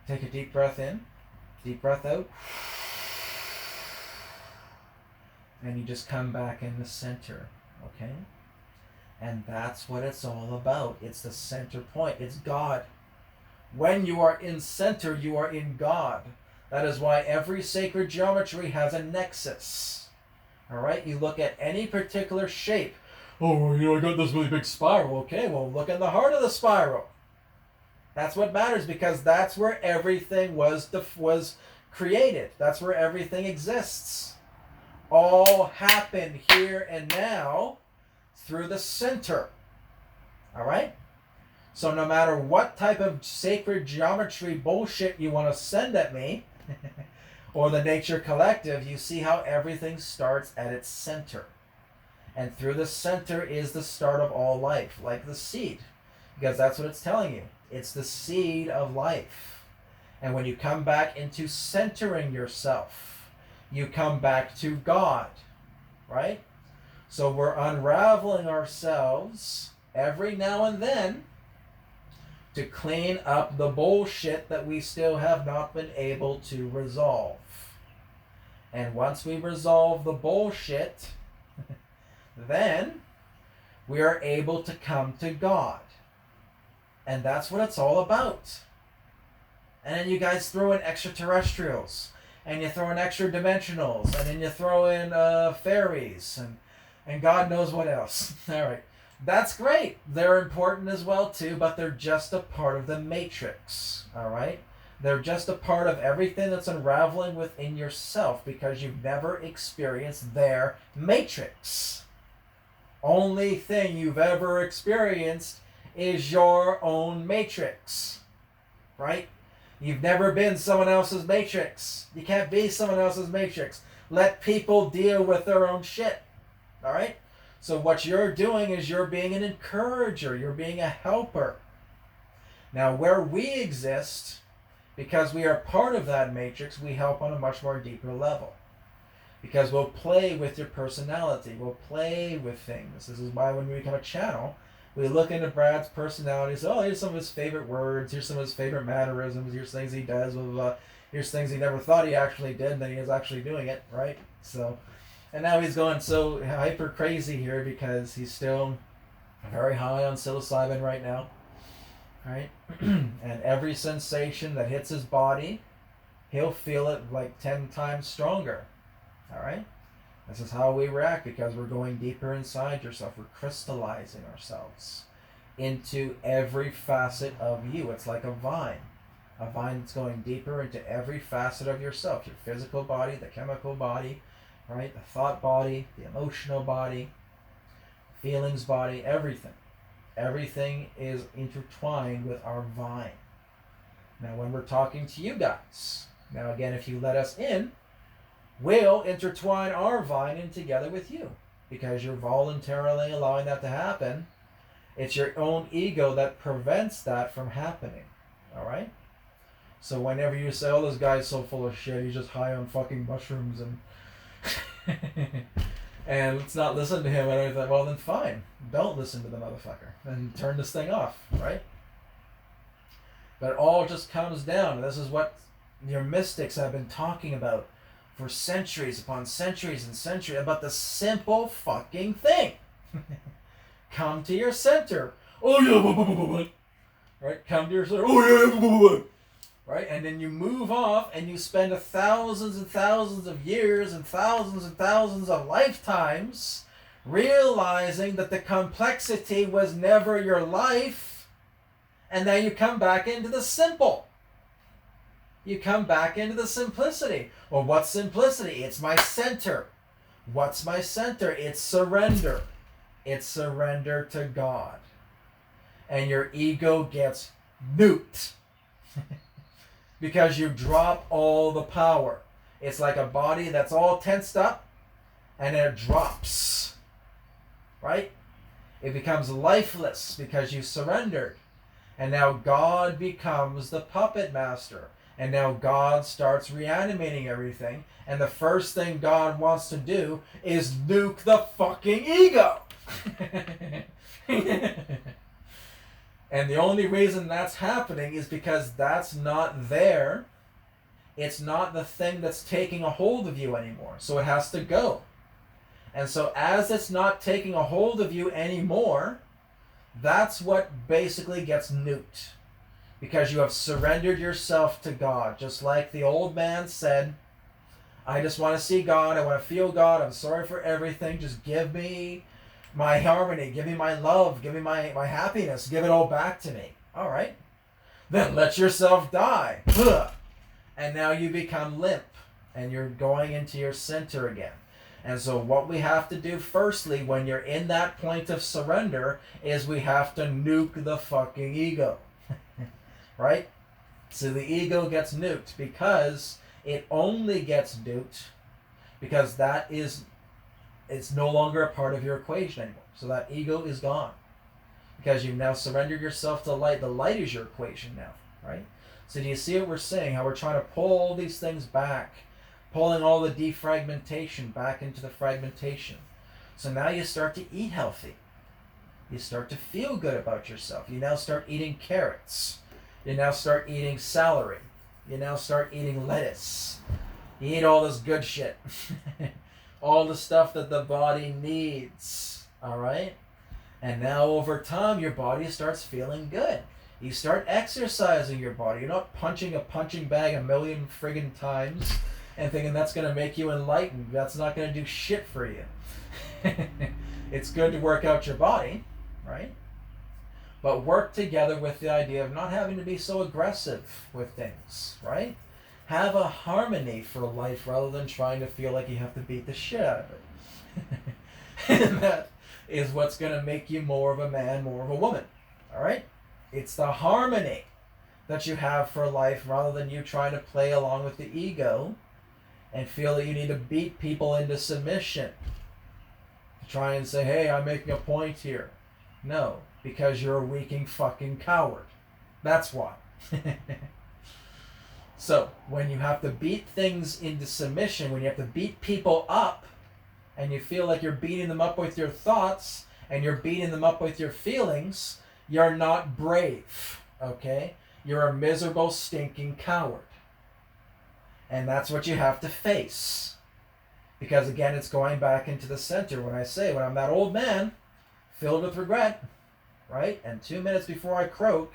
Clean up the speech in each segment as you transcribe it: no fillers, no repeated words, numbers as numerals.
Take a deep breath in, deep breath out, and you just come back in the center, okay? And that's what it's all about. It's the center point. It's God. When you are in center, you are in God. That is why every sacred geometry has a nexus. All right? You look at any particular shape. Oh, I got this really big spiral. Okay, well, look in the heart of the spiral. That's what matters, because that's where everything was created. That's where everything exists. All happened here and now through the center. All right? So no matter what type of sacred geometry bullshit you want to send at me, or the Nature Collective, you see how everything starts at its center. And through the center is the start of all life, like the seed. Because that's what it's telling you. It's the seed of life. And when you come back into centering yourself, you come back to God. Right? So we're unraveling ourselves every now and then to clean up the bullshit that we still have not been able to resolve. And once we resolve the bullshit, then we are able to come to God. And that's what it's all about. And then you guys throw in extraterrestrials, and you throw in extra dimensionals, and then you throw in fairies, and God knows what else. All right. That's great. They're important as well too, but they're just a part of the matrix. All right? They're just a part of everything that's unraveling within yourself, because you've never experienced their matrix. Only thing you've ever experienced is your own matrix. Right? You've never been someone else's matrix. You can't be someone else's matrix. Let people deal with their own shit. All right? So what you're doing is you're being an encourager. You're being a helper. Now, where we exist, because we are part of that matrix, we help on a much more deeper level. Because we'll play with your personality. We'll play with things. This is why when we become a channel, we look into Brad's personality. So, here's some of his favorite words. Here's some of his favorite mannerisms. Here's things he does. Blah, blah, blah. Here's things he never thought he actually did, and then he is actually doing it, right? So... And now he's going so hyper crazy here because he's still very high on psilocybin right now. Right? And every sensation that hits his body, he'll feel it like 10 times stronger. Alright? This is how we react, because we're going deeper inside yourself. We're crystallizing ourselves into every facet of you. It's like a vine. A vine that's going deeper into every facet of yourself. Your physical body, the chemical body, right? The thought body, the emotional body, feelings body, everything. Everything is intertwined with our vine. Now, when we're talking to you guys, now again, if you let us in, we'll intertwine our vine in together with you, because you're voluntarily allowing that to happen. It's your own ego that prevents that from happening. All right? So whenever you say, oh, this guy's so full of shit, he's just high on fucking mushrooms and and let's not listen to him, and I thought, well, then fine, don't listen to the motherfucker and turn this thing off, right? But it all just comes down. This is what your mystics have been talking about for centuries upon centuries and centuries, about the simple fucking thing. Come to your center. Oh yeah, right? Come to your center. Oh yeah, right? And then you move off and you spend thousands and thousands of years and thousands of lifetimes realizing that the complexity was never your life, and then you come back into the simple. You come back into the simplicity. Well, what's simplicity? It's my center. What's my center? It's surrender. It's surrender to God. And your ego gets nuked. Because you drop all the power. It's like a body that's all tensed up, and then it drops. Right? It becomes lifeless because you surrendered. And now God becomes the puppet master. And now God starts reanimating everything. And the first thing God wants to do is nuke the fucking ego. And the only reason that's happening is because that's not there. It's not the thing that's taking a hold of you anymore. So it has to go. And so as it's not taking a hold of you anymore, that's what basically gets nuked. Because you have surrendered yourself to God. Just like the old man said, I just want to see God. I want to feel God. I'm sorry for everything. Just give me my harmony. Give me my love. Give me my happiness. Give it all back to me. All right. Then let yourself die. And now you become limp. And you're going into your center again. And so what we have to do firstly when you're in that point of surrender is we have to nuke the fucking ego. Right? So the ego gets nuked because it only gets nuked because it's no longer a part of your equation anymore. So that ego is gone because you've now surrendered yourself to light. The light is your equation now, right? So do you see what we're saying? How we're trying to pull all these things back, pulling all the defragmentation back into the fragmentation. So now you start to eat healthy. You start to feel good about yourself. You now start eating carrots. You now start eating celery. You now start eating lettuce. You eat all this good shit. All the stuff that the body needs. All right? And now over time, your body starts feeling good. You start exercising your body. You're not punching a punching bag a million friggin' times and thinking that's going to make you enlightened. That's not going to do shit for you. It's good to work out your body, right? But work together with the idea of not having to be so aggressive with things, right? Have a harmony for life rather than trying to feel like you have to beat the shit out of it. And that is what's going to make you more of a man, more of a woman, all right? It's the harmony that you have for life rather than you trying to play along with the ego and feel that you need to beat people into submission. Try and say, hey, I'm making a point here. No, because you're a weaking fucking coward. That's why. So, when you have to beat things into submission, when you have to beat people up, and you feel like you're beating them up with your thoughts, and you're beating them up with your feelings, you're not brave, okay? You're a miserable, stinking coward. And that's what you have to face. Because again, it's going back into the center. When I'm that old man, filled with regret, right? And 2 minutes before I croak,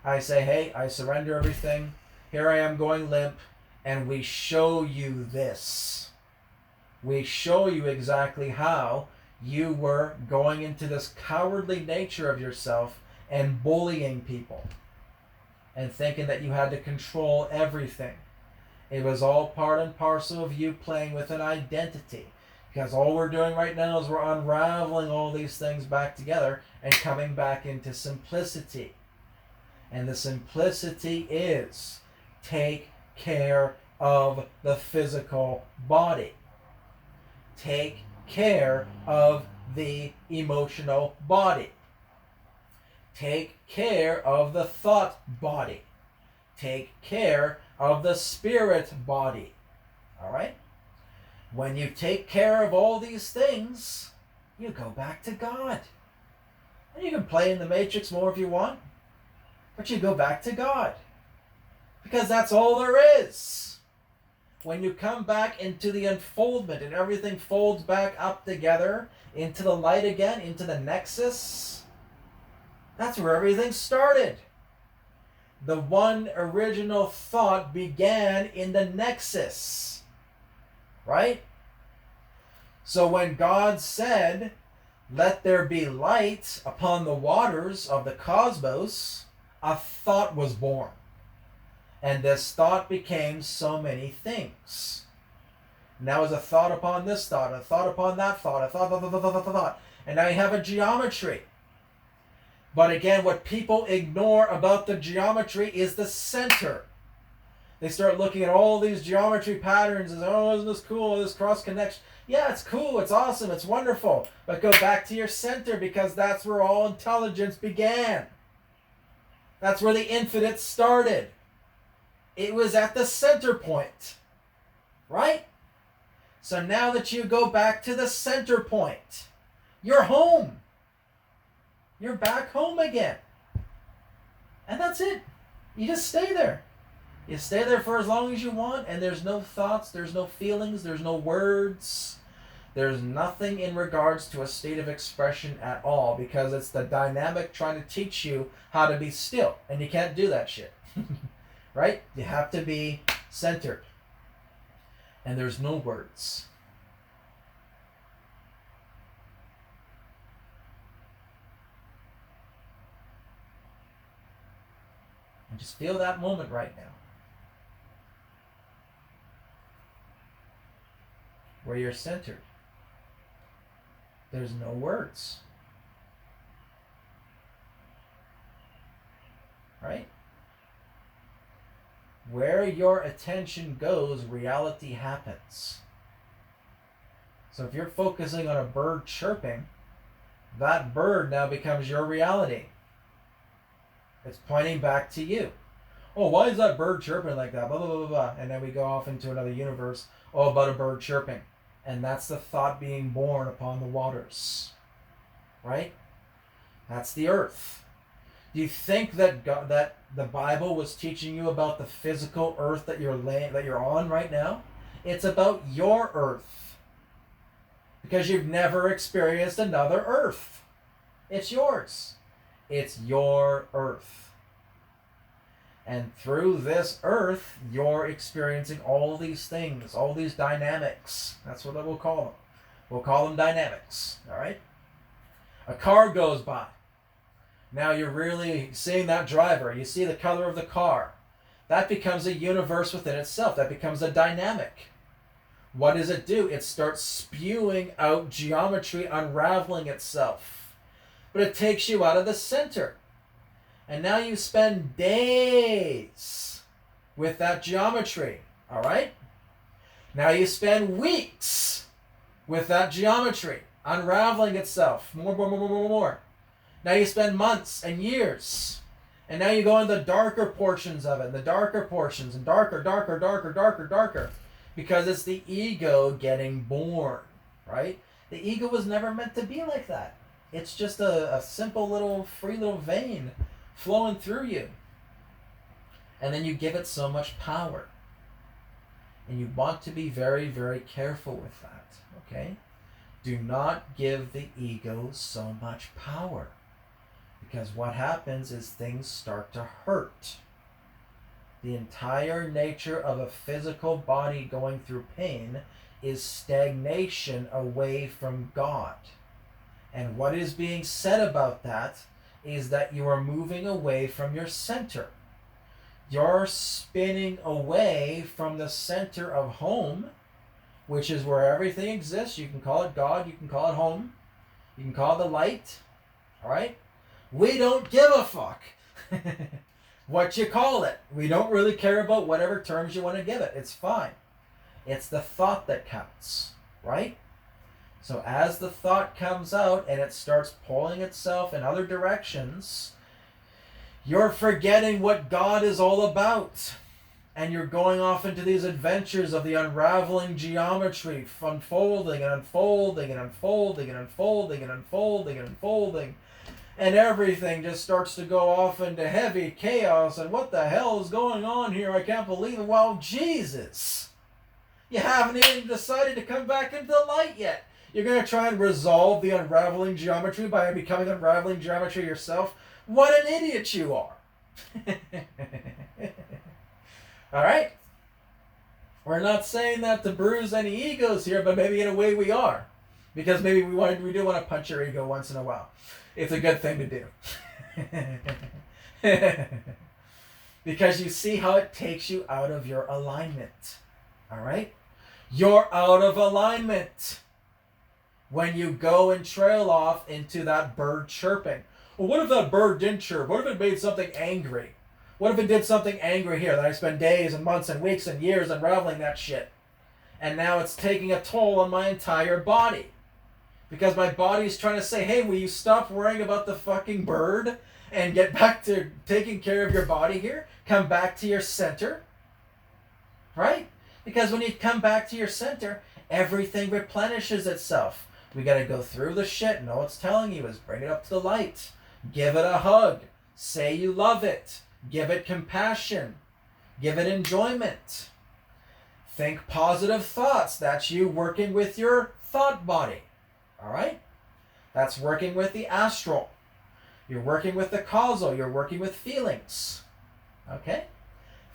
I say, hey, I surrender everything. Here I am going limp. And we show you this. We show you exactly how you were going into this cowardly nature of yourself and bullying people. And thinking that you had to control everything. It was all part and parcel of you playing with an identity. Because all we're doing right now is we're unraveling all these things back together and coming back into simplicity. And the simplicity is take care of the physical body. Take care of the emotional body. Take care of the thought body. Take care of the spirit body. All right? When you take care of all these things, you go back to God. And you can play in the Matrix more if you want, but you go back to God. Because that's all there is. When you come back into the unfoldment and everything folds back up together into the light again, into the nexus, that's where everything started. The one original thought began in the nexus. Right? So when God said, let there be light upon the waters of the cosmos, a thought was born. And this thought became so many things. Now is a thought upon this thought, a thought upon that thought, a thought. And now you have a geometry. But again, what people ignore about the geometry is the center. They start looking at all these geometry patterns and, oh, isn't this cool, this cross connection. Yeah, it's cool, it's awesome, it's wonderful. But go back to your center because that's where all intelligence began. That's where the infinite started. It was at the center point. Right? So now that you go back to the center point, you're home. You're back home again. And that's it. You just stay there. You stay there for as long as you want, and there's no thoughts, there's no feelings, there's no words. There's nothing in regards to a state of expression at all, because it's the dynamic trying to teach you how to be still. And you can't do that shit. Right? You have to be centered. And there's no words. And just feel that moment right now, where you're centered. There's no words. Right? Where your attention goes, reality happens. So if you're focusing on a bird chirping, that bird now becomes your reality. It's pointing back to you. Oh, why is that bird chirping like that? Blah, blah, blah, blah, blah. And then we go off into another universe. Oh, about a bird chirping. And that's the thought being born upon the waters. Right? That's the earth. Do you think that that the Bible was teaching you about the physical earth that you're on right now? It's about your earth. Because you've never experienced another earth. It's yours. It's your earth. And through this earth, you're experiencing all these things, all these dynamics. That's what we'll call them. We'll call them dynamics. All right? A car goes by. Now you're really seeing that driver. You see the color of the car. That becomes a universe within itself. That becomes a dynamic. What does it do? It starts spewing out geometry, unraveling itself. But it takes you out of the center. And now you spend days with that geometry. All right? Now you spend weeks with that geometry, unraveling itself. More. Now you spend months and years. And now you go into the darker portions of it, the darker portions, and darker. Because it's the ego getting born, right? The ego was never meant to be like that. It's just a simple little, free little vein flowing through you. And then you give it so much power. And you want to be very, very careful with that, okay? Do not give the ego so much power. Because what happens is things start to hurt. The entire nature of a physical body going through pain is stagnation away from God. And what is being said about that is that you are moving away from your center. You're spinning away from the center of home, which is where everything exists. You can call it God, you can call it home, you can call it the light, all right? We don't give a fuck what you call it. We don't really care about whatever terms you want to give it. It's fine. It's the thought that counts, right? So as the thought comes out and it starts pulling itself in other directions, you're forgetting what God is all about. And you're going off into these adventures of the unraveling geometry, unfolding and unfolding and unfolding and unfolding and unfolding and unfolding. And everything just starts to go off into heavy chaos. And what the hell is going on here? I can't believe it. Well, Jesus. You haven't even decided to come back into the light yet. You're going to try and resolve the unraveling geometry by becoming unraveling geometry yourself? What an idiot you are. All right? We're not saying that to bruise any egos here, but maybe in a way we are. Because maybe we do want to punch your ego once in a while. It's a good thing to do. Because you see how it takes you out of your alignment. All right? You're out of alignment when you go and trail off into that bird chirping. Well, what if that bird didn't chirp? What if it made something angry? What if it did something angry here that I spent days and months and weeks and years unraveling that shit? And now it's taking a toll on my entire body. Because my body's trying to say, hey, will you stop worrying about the fucking bird and get back to taking care of your body here? Come back to your center. Right? Because when you come back to your center, everything replenishes itself. We got to go through the shit, and all it's telling you is bring it up to the light. Give it a hug. Say you love it. Give it compassion. Give it enjoyment. Think positive thoughts. That's you working with your thought body. All right? That's working with the astral. You're working with the causal. You're working with feelings. Okay?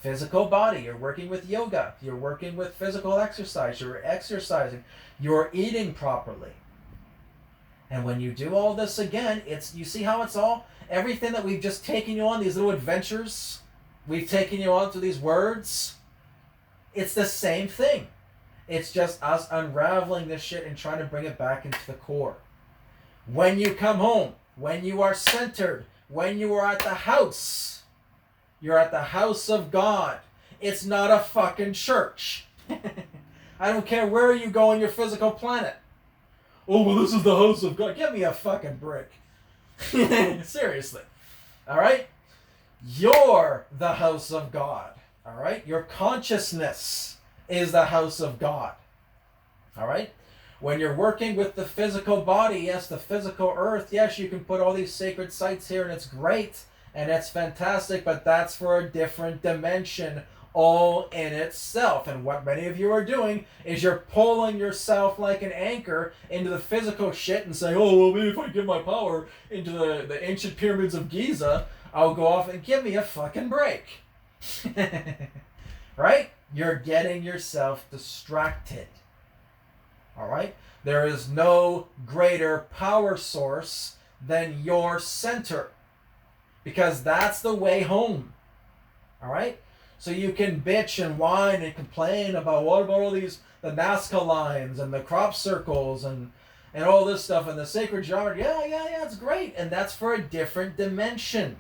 Physical body. You're working with yoga. You're working with physical exercise. You're exercising. You're eating properly. And when you do all this again, you see how it's all, everything that we've just taken you on, these little adventures, we've taken you on through these words, it's the same thing. It's just us unraveling this shit and trying to bring it back into the core. When you come home, when you are centered, when you are at the house, you're at the house of God. It's not a fucking church. I don't care where you go on your physical planet. Oh, well, this is the house of God. Give me a fucking brick. Seriously. All right? You're the house of God. All right? Your consciousness is the house of God. All right? When you're working with the physical body, yes, the physical earth, yes, you can put all these sacred sites here and it's great and it's fantastic, but that's for a different dimension all in itself. And what many of you are doing is you're pulling yourself like an anchor into the physical shit and saying, oh, well, maybe if I give my power into the ancient pyramids of Giza, I'll go off and give me a fucking break. Right? You're getting yourself distracted. All right? There is no greater power source than your center, because that's the way home. All right? So you can bitch and whine and complain about what about all these, the Nazca lines and the crop circles and all this stuff and the sacred geometry. Yeah, it's great. And that's for a different dimension.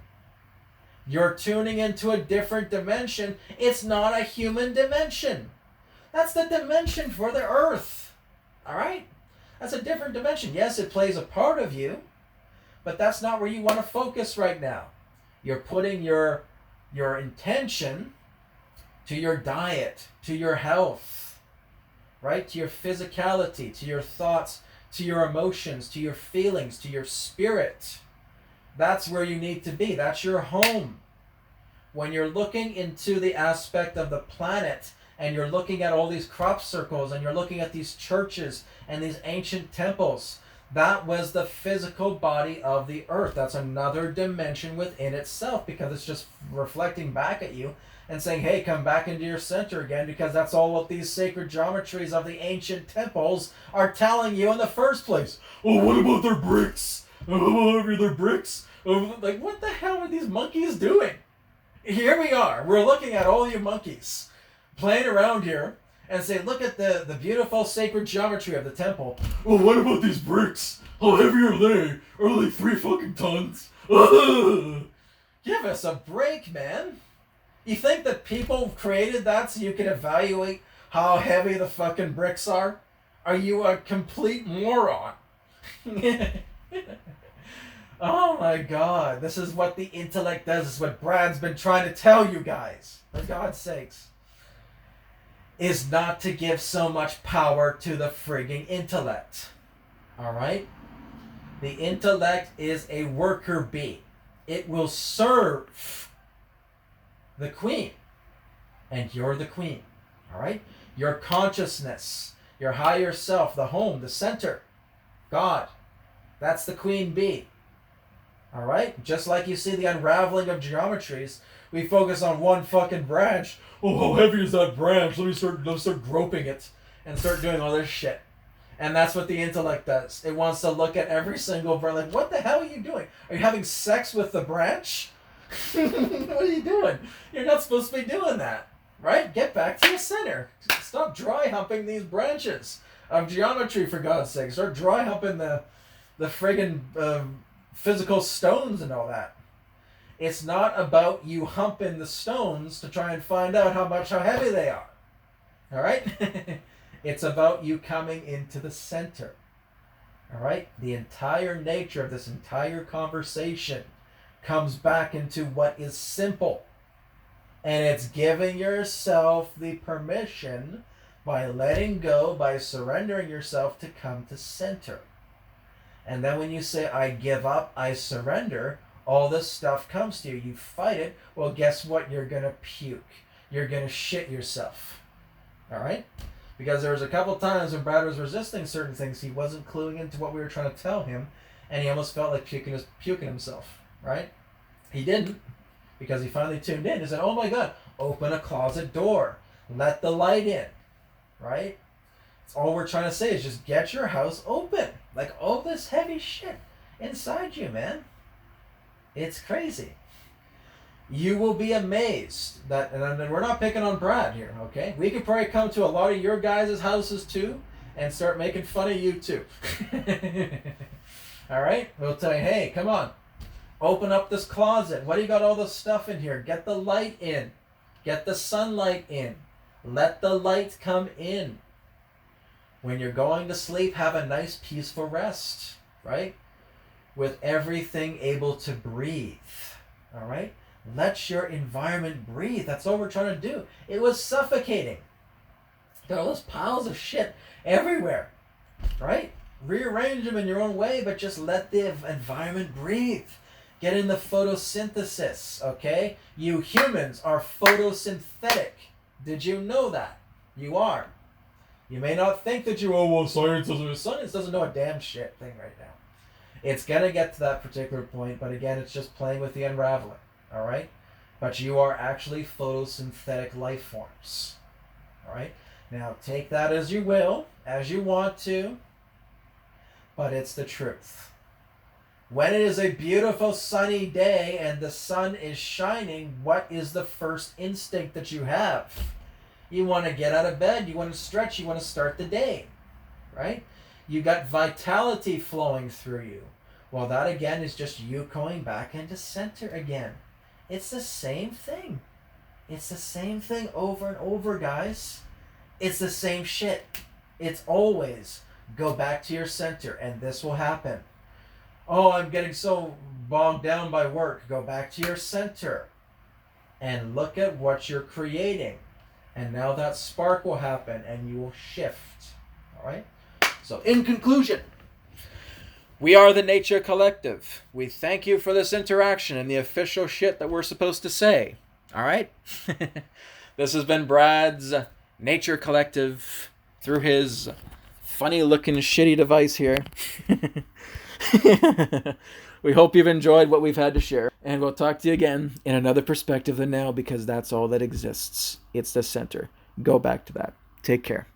You're tuning into a different dimension. It's not a human dimension. That's the dimension for the earth. All right? That's a different dimension. Yes, it plays a part of you, but that's not where you want to focus right now. You're putting your intention to your diet, to your health, right? To your physicality, to your thoughts, to your emotions, to your feelings, to your spirit. That's where you need to be. That's your home. When you're looking into the aspect of the planet and you're looking at all these crop circles and you're looking at these churches and these ancient temples, that was the physical body of the earth. That's another dimension within itself, because it's just reflecting back at you and saying, hey, come back into your center again, because that's all what these sacred geometries of the ancient temples are telling you in the first place. Oh, what about their bricks? Oh, what are their bricks? Oh, like, what the hell are these monkeys doing? Here we are. We're looking at all you monkeys playing around here and say, look at the beautiful sacred geometry of the temple. Oh, what about these bricks? How heavy are they? Are they 3 fucking tons? Give us a break, man. You think that people created that so you can evaluate how heavy the fucking bricks are? Are you a complete moron? Oh my God. This is what the intellect does. This is what Brad's been trying to tell you guys. For God's sakes. Is not to give so much power to the frigging intellect. Alright? The intellect is a worker bee. It will serve the queen. And you're the queen. Alright? Your consciousness, your higher self, the home, the center, God. That's the queen bee. Alright? Just like you see the unraveling of geometries, we focus on one fucking branch. Oh, how heavy is that branch? Let me start groping it and start doing all this shit. And that's what the intellect does. It wants to look at every single branch. Like, what the hell are you doing? Are you having sex with the branch? What are you doing? You're not supposed to be doing that. Right? Get back to the center. Stop dry humping these branches of geometry, for God's sake. Start dry humping the friggin' physical stones and all that. It's not about you humping the stones to try and find out how heavy they are. All right? It's about you coming into the center. All right? The entire nature of this entire conversation comes back into what is simple. And it's giving yourself the permission by letting go, by surrendering yourself to come to center. And then when you say, I give up, I surrender, all this stuff comes to you. You fight it. Well, guess what? You're going to puke. You're going to shit yourself. All right? Because there was a couple times when Brad was resisting certain things, he wasn't cluing into what we were trying to tell him, and he almost felt like puking himself. Right? He didn't, because he finally tuned in. He said, oh my God, open a closet door. Let the light in. Right? That's all we're trying to say is just get your house open. Like all this heavy shit inside you, man. It's crazy. You will be amazed that, and we're not picking on Brad here, okay? We could probably come to a lot of your guys' houses too and start making fun of you too. All right? We'll tell you, hey, come on. Open up this closet. What do you got all this stuff in here? Get the light in. Get the sunlight in. Let the light come in. When you're going to sleep, have a nice peaceful rest, right? With everything able to breathe, all right? Let your environment breathe. That's all we're trying to do. It was suffocating. Got all those piles of shit everywhere, right? Rearrange them in your own way, but just let the environment breathe. Get in the photosynthesis, okay? You humans are photosynthetic. Did you know that? You are. You may not think that science doesn't know a damn shit thing right now. It's going to get to that particular point, but again, it's just playing with the unraveling, all right? But you are actually photosynthetic life forms, all right? Now, take that as you will, as you want to, but it's the truth. When it is a beautiful sunny day and the sun is shining, what is the first instinct that you have? You want to get out of bed, you want to stretch, you want to start the day, right? You got vitality flowing through you. Well, that again is just you going back into center again. It's the same thing. It's the same thing over and over, guys. It's the same shit. It's always go back to your center and this will happen. Oh, I'm getting so bogged down by work. Go back to your center and look at what you're creating. And now that spark will happen and you will shift. All right? So in conclusion, we are the Nature Collective. We thank you for this interaction and the official shit that we're supposed to say. All right? This has been Brad's Nature Collective through his funny looking shitty device here. We hope you've enjoyed what we've had to share. And we'll talk to you again in another perspective than now, because that's all that exists. It's the center. Go back to that. Take care.